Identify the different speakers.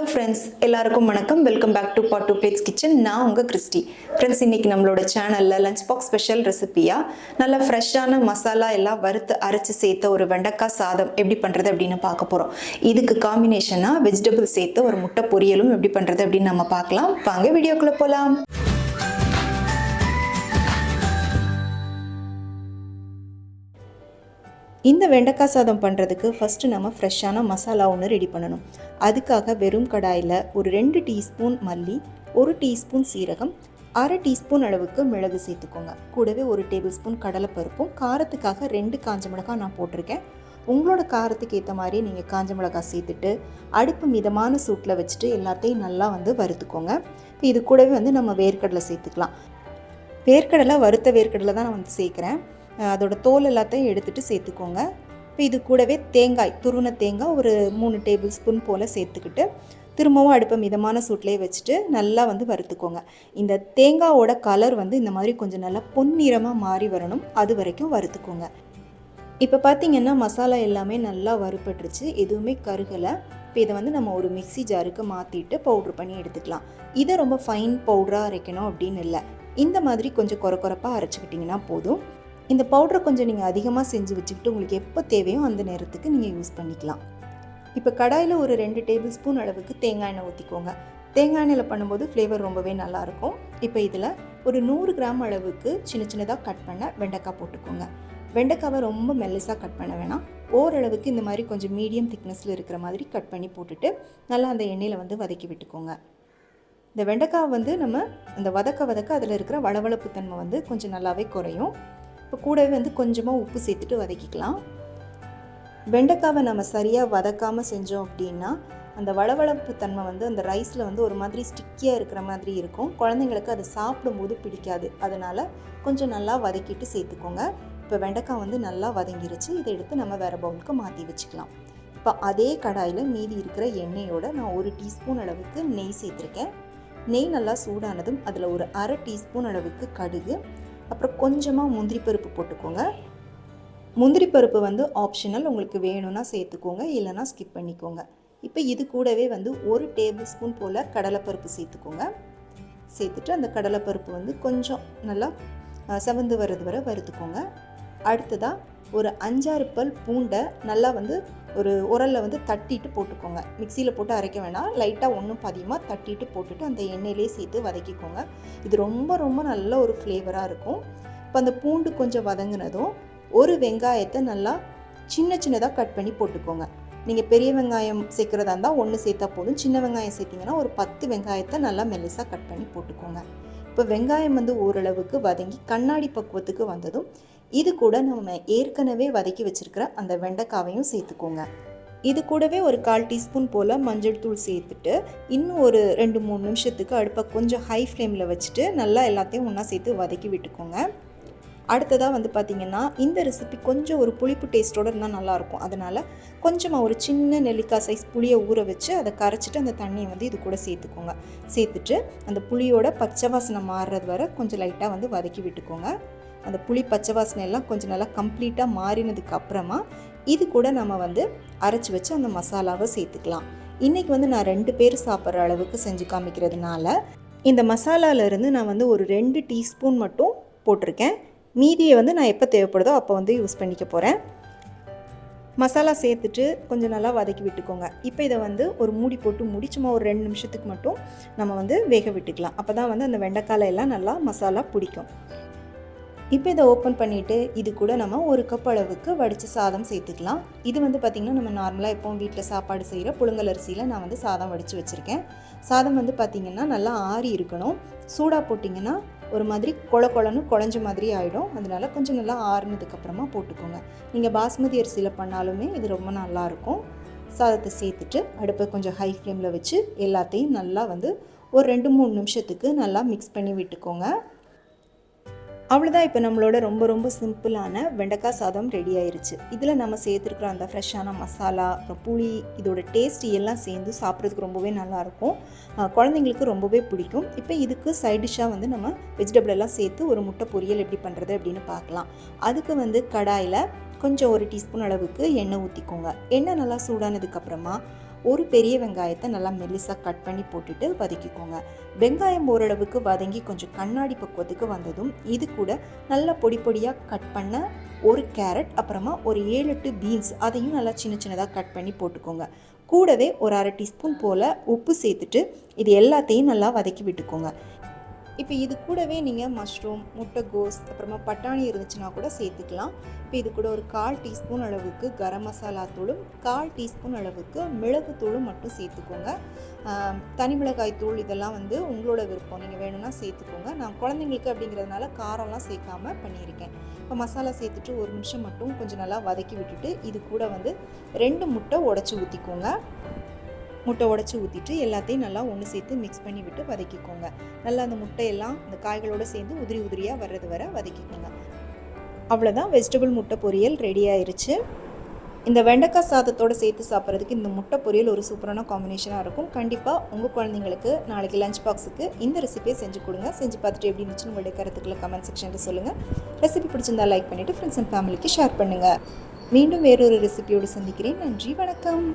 Speaker 1: Friends எல்லாருக்கும் வணக்கம். Welcome back to Pot 2 Plates Kitchen. நான் உங்கள் கிறிஸ்டி. ஃப்ரெண்ட்ஸ், இன்னைக்கு நம்மளோட சேனலில் லஞ்ச் பாக்ஸ் ஸ்பெஷல் ரெசிபியாக நல்ல ஃப்ரெஷ்ஷான மசாலா எல்லாம் வறுத்து அரைச்சி சேர்த்த ஒரு வெண்டைக்காய் சாதம் எப்படி பண்ணுறது அப்படின்னு பார்க்க போகிறோம். இதுக்கு காம்பினேஷனாக வெஜிடபிள் சேர்த்து ஒரு முட்டை பொரியலும் எப்படி பண்ணுறது அப்படின்னு நம்ம பார்க்கலாம். வாங்க வீடியோக்குள்ளே போகலாம். இந்த வெண்டைக்காய் சாதம் பண்ணுறதுக்கு ஃபஸ்ட்டு நம்ம ஃப்ரெஷ்ஷான மசாலா ஒன்று ரெடி பண்ணணும். அதுக்காக வெறும் கடாயில் ஒரு 2 டீஸ்பூன் மல்லி, 1 டீஸ்பூன் சீரகம், அரை டீஸ்பூன் அளவுக்கு மிளகு சேர்த்துக்கோங்க. கூடவே 1 டேபிள் ஸ்பூன் கடலைப்பருப்பும், காரத்துக்காக 2 காஞ்ச மிளகாய் நான் போட்டிருக்கேன். உங்களோட காரத்துக்கு ஏற்ற மாதிரி நீங்கள் காஞ்ச மிளகாய் சேர்த்துட்டு அடுப்பு மிதமான சூட்டில் வச்சுட்டு எல்லாத்தையும் நல்லா வறுத்துக்கோங்க. இப்போ இது கூடவே நம்ம வேர்க்கடலை சேர்த்துக்கலாம். வேர்க்கடலை வறுத்த வேர்க்கடலை தான் நான் சேர்க்குறேன். அதோட தோல் எல்லாத்தையும் எடுத்துகிட்டு சேர்த்துக்கோங்க. இப்போ இது கூடவே தேங்காய், துருவின தேங்காய் ஒரு 3 டேபிள் ஸ்பூன் போல் சேர்த்துக்கிட்டு திரும்பவும் அடுப்பை மிதமான சூட்லேயே வச்சுட்டு நல்லா வறுத்துக்கோங்க. இந்த தேங்காயோட கலர் இந்த மாதிரி கொஞ்சம் நல்லா பொன்னிறமாக மாறி வரணும், அது வரைக்கும் வறுத்துக்கோங்க. இப்போ பார்த்திங்கன்னா மசாலா எல்லாமே நல்லா வறுபட்டுருச்சு, எதுவுமே கருகலை. இப்போ இதை நம்ம ஒரு மிக்ஸி ஜாருக்கு மாற்றிட்டு பவுட்ரு பண்ணி எடுத்துக்கலாம். இதை ரொம்ப ஃபைன் பவுடராக அரைக்கணும் அப்படின்னு இல்லை, இந்த மாதிரி கொஞ்சம் கொரப்பாக அரைச்சிக்கிட்டிங்கன்னா போதும். இந்த பவுடரை கொஞ்சம் நீங்கள் அதிகமாக செஞ்சு வச்சுக்கிட்டு உங்களுக்கு எப்போ தேவையோ அந்த நேரத்துக்கு நீங்கள் யூஸ் பண்ணிக்கலாம். இப்போ கடாயில் ஒரு 2 டேபிள் ஸ்பூன் அளவுக்கு தேங்காய் எண்ணெய் ஊற்றிக்கோங்க. தேங்காய் எண்ணெயில் பண்ணும்போது ஃப்ளேவர் ரொம்பவே நல்லாயிருக்கும். இப்போ இதில் ஒரு 100 கிராம் அளவுக்கு சின்னதாக கட் பண்ண வெண்டைக்காய் போட்டுக்கோங்க. வெண்டைக்காவை ரொம்ப மெல்லிசாக கட் பண்ண வேணாம், ஓரளவுக்கு இந்த மாதிரி கொஞ்சம் மீடியம் திக்னஸில் இருக்கிற மாதிரி கட் பண்ணி போட்டுட்டு நல்லா அந்த எண்ணெயில் வதக்கி விட்டுக்கோங்க. இந்த வெண்டைக்காவை நம்ம அந்த வதக்க அதில் இருக்கிற வளவளப்பு தன்மை கொஞ்சம் நல்லாவே குறையும். இப்போ கூடவே கொஞ்சமாக உப்பு சேர்த்துட்டு வதக்கிக்கலாம். வெண்டைக்காவை நம்ம சரியாக வதக்காமல் செஞ்சோம் அப்படின்னா அந்த வளவளப்பு தன்மை அந்த ரைஸில் ஒரு மாதிரி ஸ்டிக்கியாக இருக்கிற மாதிரி இருக்கும். குழந்தைங்களுக்கு அதை சாப்பிடும்போது பிடிக்காது. அதனால் கொஞ்சம் நல்லா வதக்கிட்டு சேர்த்துக்கோங்க. இப்போ வெண்டைக்காய் நல்லா வதங்கிருச்சு. இதை எடுத்து நம்ம வேறு பவுலுக்கு மாற்றி வச்சுக்கலாம். இப்போ அதே கடாயில் மீதி இருக்கிற எண்ணெயோட நான் 1 டீஸ்பூன் அளவுக்கு நெய் சேர்த்துருக்கேன். நெய் நல்லா சூடானதும் அதில் ஒரு அரை டீஸ்பூன் அளவுக்கு கடுகு, அப்புறம் கொஞ்சமாக முந்திரி பருப்பு போட்டுக்கோங்க. முந்திரி பருப்பு ஆப்ஷனல், உங்களுக்கு வேணும்னா சேர்த்துக்கோங்க, இல்லைனா ஸ்கிப் பண்ணிக்கோங்க. இப்போ இது கூடவே 1 டேபிள் ஸ்பூன் போல் கடலைப்பருப்பு சேர்த்துக்கோங்க. சேர்த்துட்டு அந்த கடலைப்பருப்பு கொஞ்சம் நல்லா செவந்து வர்றது வரை வறுத்துக்கோங்க. அடுத்ததாக ஒரு 5-6 பல் பூண்டை நல்லா ஒரு உரலில் தட்டிட்டு போட்டுக்கோங்க. மிக்சியில் போட்டு அரைக்க வேணாம், லைட்டாக ஒன்றும் பாதியமாக தட்டிட்டு போட்டுட்டு அந்த எண்ணெயிலே சேர்த்து வதக்கிக்கோங்க. இது ரொம்ப நல்ல ஒரு ஃப்ளேவராக இருக்கும். இப்போ அந்த பூண்டு கொஞ்சம் வதங்கினதும் ஒரு வெங்காயத்தை நல்லா சின்னதாக கட் பண்ணி போட்டுக்கோங்க. நீங்கள் பெரிய வெங்காயம் சேர்க்குறதா இருந்தால் 1 சேர்த்தா போதும். சின்ன வெங்காயம் சேர்த்திங்கன்னா ஒரு 10 வெங்காயத்தை நல்லா மெல்லிசாக கட் பண்ணி போட்டுக்கோங்க. இப்போ வெங்காயம் ஓரளவுக்கு வதங்கி கண்ணாடி பக்குவத்துக்கு வந்ததும் இது கூட நம்ம ஏற்கனவே வதக்கி வச்சுருக்கிற அந்த வெண்டைக்காவையும் சேர்த்துக்கோங்க. இது கூடவே ஒரு 1/4 டீஸ்பூன் போல் மஞ்சள் தூள் சேர்த்துட்டு இன்னும் ஒரு 2-3 நிமிஷத்துக்கு அடுப்பை கொஞ்சம் ஹை ஃப்ளேமில் வச்சுட்டு நல்லா எல்லாத்தையும் ஒன்றா சேர்த்து வதக்கி விட்டுக்கோங்க. அடுத்ததாக பார்த்திங்கன்னா இந்த ரெசிபி கொஞ்சம் ஒரு புளிப்பு டேஸ்ட்டோடு இருந்தால் நல்லாயிருக்கும். அதனால் கொஞ்சமாக ஒரு சின்ன நெல்லிக்காய் சைஸ் புளியை ஊற வச்சு அதை கரைச்சிட்டு அந்த தண்ணியை இது கூட சேர்த்துக்கோங்க. சேர்த்துட்டு அந்த புளியோட பச்சை வாசனை மாறுறது வரை கொஞ்சம் லைட்டாக வதக்கி விட்டுக்கோங்க. அந்த புளி பச்சை வாசனை எல்லாம் கொஞ்சம் நல்லா கம்ப்ளீட்டாக மாறினதுக்கு அப்புறமா இது கூட நம்ம அரைச்சி வச்சு அந்த மசாலாவை சேர்த்துக்கலாம். இன்றைக்கி நான் 2 பேர் சாப்பிட்ற அளவுக்கு செஞ்சு காமிக்கிறதுனால இந்த மசாலாவிலேருந்து நான் ஒரு 2 டீஸ்பூன் மட்டும் போட்டிருக்கேன். மீதியை நான் எப்போ தேவைப்படுதோ அப்போ யூஸ் பண்ணிக்க போகிறேன். மசாலா சேர்த்துட்டு கொஞ்சம் நல்லா வதக்கி விட்டுக்கோங்க. இப்போ இதை ஒரு மூடி போட்டு மூடி சும்மா ஒரு 2 நிமிஷத்துக்கு மட்டும் நம்ம வேக விட்டுக்கலாம். அப்போ தான் அந்த வெண்டைக்காய் எல்லாம் நல்லா மசாலா பிடிக்கும். இப்போ இதை ஓப்பன் பண்ணிவிட்டு இது கூட நம்ம 1 கப் அளவுக்கு வடித்த சாதம் சேர்த்துக்கலாம். இது பார்த்திங்கன்னா நம்ம நார்மலாக எப்போவும் வீட்டில் சாப்பாடு செய்கிற புழுங்கல் அரிசியில் நான் சாதம் வடித்து வச்சுருக்கேன். சாதம் பார்த்திங்கன்னா நல்லா ஆறி இருக்கணும். சூடாக போட்டிங்கன்னா ஒரு மாதிரி கொழன்னு குழஞ்ச மாதிரி ஆகிடும். அதனால் கொஞ்சம் நல்லா ஆறுனதுக்கப்புறமா போட்டுக்கோங்க. நீங்கள் பாஸ்மதி அரிசியில் பண்ணாலுமே இது ரொம்ப நல்லாயிருக்கும். சாதத்தை சேர்த்துட்டு அடுப்பை கொஞ்சம் ஹை ஃப்ளேமில் வச்சு எல்லாத்தையும் நல்லா ஒரு 2-3 நிமிஷத்துக்கு நல்லா மிக்ஸ் பண்ணி விட்டுக்கோங்க. அவ்வளோதான். இப்போ நம்மளோட ரொம்ப சிம்பிளான வெண்டைக்காய் சாதம் ரெடி ஆயிடுச்சு. இதில் நம்ம சேர்த்துருக்குற அந்த ஃப்ரெஷ்ஷான மசாலா, அப்புறம் புளி, இதோட டேஸ்ட் எல்லாம் சேர்ந்து சாப்பிட்றதுக்கு ரொம்பவே நல்லாயிருக்கும். குழந்தைங்களுக்கு ரொம்பவே பிடிக்கும். இப்போ இதுக்கு சைட் டிஷ்ஷாக நம்ம வெஜிடபிள் எல்லாம் சேர்த்து ஒரு முட்டை பொரியல் எப்படி பண்ணுறது அப்படின்னு பார்க்கலாம். அதுக்கு கடாயில் கொஞ்சம் 1 டீஸ்பூன் அளவுக்கு எண்ணெய் ஊற்றிக்கோங்க. எண்ணெய் நல்லா சூடானதுக்கப்புறமா ஒரு பெரிய வெங்காயத்தை நல்லா மெல்லிசாக கட் பண்ணி போட்டுட்டு வதக்கிக்கோங்க. வெங்காயம் ஓரளவுக்கு வதங்கி கொஞ்சம் கண்ணாடி பக்குவத்துக்கு வந்ததும் இது கூட நல்லா பொடி பொடியாக கட் பண்ண ஒரு கேரட், அப்புறமா ஒரு 7-8 பீன்ஸ் அதையும் நல்லா சின்ன சின்னதாக கட் பண்ணி போட்டுக்கோங்க. கூடவே ஒரு 1/2 டீஸ்பூன் போல் உப்பு சேர்த்துட்டு இது எல்லாத்தையும் நல்லா வதக்கி விட்டுக்கோங்க. இப்போ இது கூடவே நீங்கள் மஷ்ரூம், முட்டைகோஸ், அப்புறமா பட்டாணி இருந்துச்சுன்னா கூட சேர்த்துக்கலாம். இப்போ இது கூட ஒரு 1/4 டீஸ்பூன் அளவுக்கு கரம் மசாலா தூளும் 1/4 டீஸ்பூன் அளவுக்கு மிளகுத்தூளும் மட்டும் சேர்த்துக்கோங்க. தனி மிளகாய் தூள் இதெல்லாம் உங்களோட விருப்பம், நீங்கள் வேணும்னா சேர்த்துக்கோங்க. நான் குழந்தைங்களுக்கு அப்படிங்கிறதுனால காரம்லாம் சேர்க்காம பண்ணியிருக்கேன். இப்போ மசாலா சேர்த்துட்டு ஒரு நிமிஷம் மட்டும் கொஞ்சம் நல்லா வதக்கி விட்டுட்டு இது கூட 2 முட்டை உடச்சி ஊற்றிக்கோங்க. முட்டை உடச்சி ஊற்றிட்டு எல்லாத்தையும் நல்லா ஒன்று சேர்த்து மிக்ஸ் பண்ணி விட்டு வதக்கிக்கோங்க. நல்லா அந்த முட்டையெல்லாம் இந்த காய்களோடு சேர்ந்து உதிரி உதிரியாக வர்றது வரை வதக்கிக்கோங்க. அவ்வளோதான், வெஜிடபிள் முட்டை பொரியல் ரெடி ஆயிடுச்சு. இந்த வெண்டைக்காய் சாதத்தோடு சேர்த்து சாப்பிட்றதுக்கு இந்த முட்டை பொரியல் ஒரு சூப்பரான காம்பினேஷனாக இருக்கும். கண்டிப்பாக உங்கள் குழந்தைங்களுக்கு நாளைக்கு லஞ்ச் பாக்ஸுக்கு இந்த ரெசிபியை செஞ்சு கொடுங்க. செஞ்சு பார்த்துட்டு எப்படி இருந்துச்சுன்னு உங்களுடைய கருத்துக்களை கமெண்ட் செக்ஷனில் சொல்லுங்கள். ரெசிபி பிடிச்சிருந்தால் லைக் பண்ணிவிட்டு ஃப்ரெண்ட்ஸ் அண்ட் ஃபேமிலிக்கு ஷேர் பண்ணுங்கள். மீண்டும் வேறொரு ரெசிபியோடு சந்திக்கிறேன். நன்றி, வணக்கம்.